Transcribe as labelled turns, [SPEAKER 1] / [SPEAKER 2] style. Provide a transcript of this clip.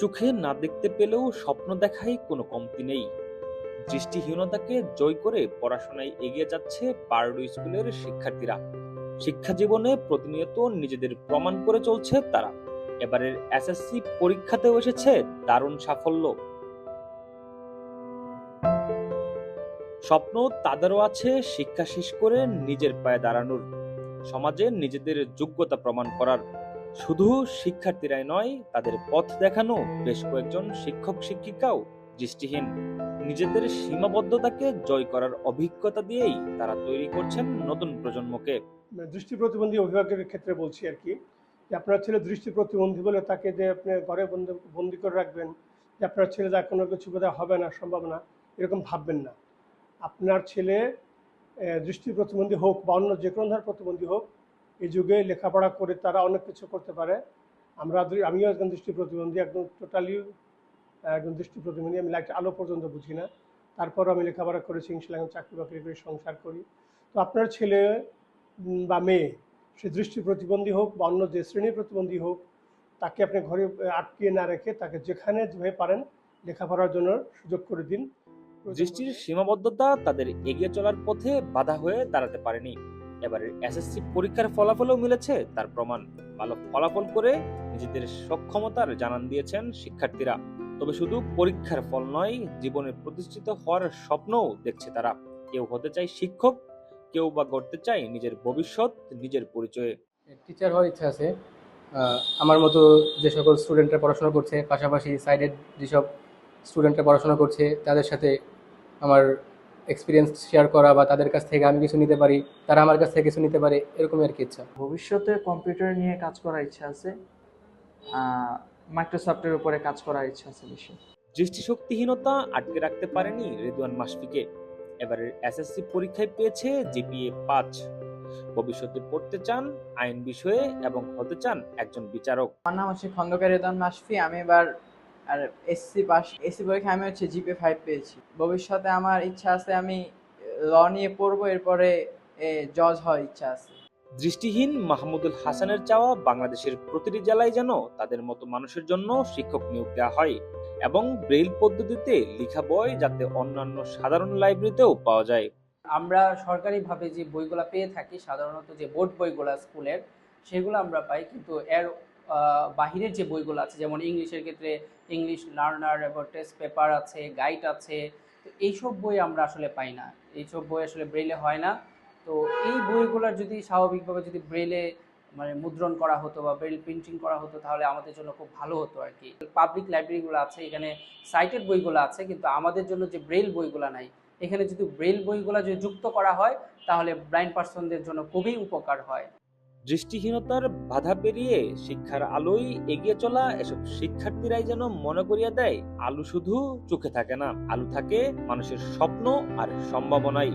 [SPEAKER 1] চোখে না দেখতে পেলেও স্বপ্ন দেখায় কোনো কমতি নেই। দৃষ্টিহীনতাকে জয় করে পড়াশোনায় এগিয়ে যাচ্ছে পারডু স্কুলের শিক্ষার্থীরা। শিক্ষা জীবনে প্রতিনিয়ত নিজেদের প্রমাণ করে চলছে তারা। এবারের এসএসসি পরীক্ষাতেও এসেছে দারুণ সাফল্য। স্বপ্ন তাদেরও আছে শিক্ষা শেষ করে নিজের পায়ে দাঁড়ানোর, সমাজে নিজেদের যোগ্যতা প্রমাণ করার। শুধু শিক্ষার্থীরাই নয়, তাদের পথ দেখানো বেশ কয়েকজন শিক্ষক শিক্ষিকাও দৃষ্টিহীন। নিজেদের সীমাবদ্ধতাকে জয় করার অভিজ্ঞতা দিয়েই তারা তৈরি করছেন নতুন প্রজন্মকে।
[SPEAKER 2] দৃষ্টি প্রতিবন্ধী অভিভাবকের ক্ষেত্রে বলছি আর কি, যে আপনার ছেলে দৃষ্টি প্রতিবন্ধী বলে তাকে যে আপনি ঘরে বন্দি করে রাখবেন, যে আপনার ছেলে যা কোনো কিছু বোধহয় হবে না, সম্ভব না, এরকম ভাববেন না। আপনার ছেলে দৃষ্টি প্রতিবন্ধী হোক বা অন্য যে কোনো ধরনের প্রতিবন্ধী হোক, এই যুগে লেখাপড়া করে তারা অনেক কিছু করতে পারে। আমিও একজন দৃষ্টি প্রতিবন্ধী, একদম টোটালি একজন দৃষ্টি প্রতিবন্ধী। আমি লাইট আলো পর্যন্ত বুঝি না, তারপরও আমি লেখাপড়া করেছি, ইনশাল্লাহ এখন চাকরি বাকরি করে সংসার করি। তো আপনার ছেলে বা মেয়ে, সে দৃষ্টি প্রতিবন্ধী হোক বা অন্য যে শ্রেণীর প্রতিবন্ধী হোক, তাকে আপনি ঘরে আটকিয়ে না রেখে তাকে যেখানে যেভাবে পারেন লেখাপড়ার জন্য সুযোগ করে দিন।
[SPEAKER 1] দৃষ্টির সীমাবদ্ধতা তাদের এগিয়ে চলার পথে বাধা হয়ে দাঁড়াতে পারেনি। এবারের এসএসসি পরীক্ষার ফলাফলেও মিলেছে তার প্রমাণ। ভালো ফলাফল করে নিজেদের সক্ষমতার জানান দিয়েছেন শিক্ষার্থীরা। তবে শুধু পরীক্ষার ফল নয়, জীবনে প্রতিষ্ঠিত হওয়ার স্বপ্নও দেখছে তারা। কেউ হতে চায় শিক্ষক, কেউ বা গড়তে চায় নিজের ভবিষ্যৎ নিজের পরিচয়ে।
[SPEAKER 3] টিচার হওয়ার ইচ্ছা আছে। আমার মতো যে সকল স্টুডেন্টরা পড়াশোনা করছে, পাশাপাশি সাইডের যেসব স্টুডেন্টরা পড়াশোনা করছে, তাদের সাথে আমার এক্সপিরিয়েন্স শেয়ার করা, বা তাদের কাছ থেকে আমি কিছু নিতে পারি, তারা আমার কাছ থেকে কিছু নিতে পারে, এরকমই আর কি ইচ্ছা।
[SPEAKER 4] ভবিষ্যতে কম্পিউটার নিয়ে কাজ করার ইচ্ছা আছে, মাইক্রোসফটের উপরে কাজ করার ইচ্ছা আছে বেশি।
[SPEAKER 1] দৃষ্টিশক্তিহীনতা আটকে রাখতে পারেনি রেদওয়ান মাশফিকে। এবারের এসএসসি পরীক্ষায় পেয়েছে জিপিএ 5। ভবিষ্যতে পড়তে চান আইন বিষয়ে এবং হতে চান একজন বিচারক।
[SPEAKER 5] আমার নাম হচ্ছে খন্দকার রেদওয়ান মাশফি। আমি এবার আর এসসি পরীক্ষায় আমি হচ্ছে জিপিএ 5 পেয়েছি। ভবিষ্যতে আমার ইচ্ছা আছে আমি ল নিয়ে পড়বো, এরপরে জজ হওয়ার ইচ্ছা আছে।
[SPEAKER 1] দৃষ্টিহীন মাহমুদুল হাসানের চাওয়া বাংলাদেশের প্রতিটি জেলায় যেন তাদের মতো মানুষের জন্য শিক্ষক নিয়োগ দেওয়া হয়, এবং ব্রেইল পদ্ধতিতে লেখা বই যাতে অন্যান্য সাধারণ লাইব্রেরিতেও পাওয়া যায়।
[SPEAKER 6] আমরা সরকারিভাবে যে বইগুলো পেয়ে থাকি, সাধারণত যে বোর্ড বইগুলো স্কুলের, সেগুলো আমরা পাই। কিন্তু এর বাহিরের যে বইগুলো আছে, যেমন ইংলিশের ক্ষেত্রে ইংলিশ লার্নার, এবং টেস্ট পেপার আছে, গাইড আছে, তো এইসব বই আমরা আসলে পাই না। এইসব বই আসলে ব্রেইলে হয় না। তো এই বইগুলোর যদি স্বাভাবিকভাবে যদি ব্রেইলে মানে মুদ্রণ করা হতো বা ব্রেইল প্রিন্টিং করা হতো, তাহলে আমাদের জন্য খুব ভালো হতো আর কি। পাবলিক লাইব্রেরিগুলো আছে, এখানে সাইটেড বইগুলো আছে, কিন্তু আমাদের জন্য যে ব্রেইল বইগুলো নাই। এখানে যদি ব্রেইল বইগুলো যদি যুক্ত করা হয়, তাহলে ব্লাইন্ড পার্সনদের জন্য খুবই উপকার হয়।
[SPEAKER 1] দৃষ্টিহীনতার বাধা পেরিয়ে শিক্ষার আলোয় এগিয়ে চলা এসব শিক্ষার্থীরাই যেন মনে করিয়ে দেয়, আলো শুধু চোখে থাকে না, আলো থাকে মানুষের স্বপ্ন আর সম্ভাবনায়।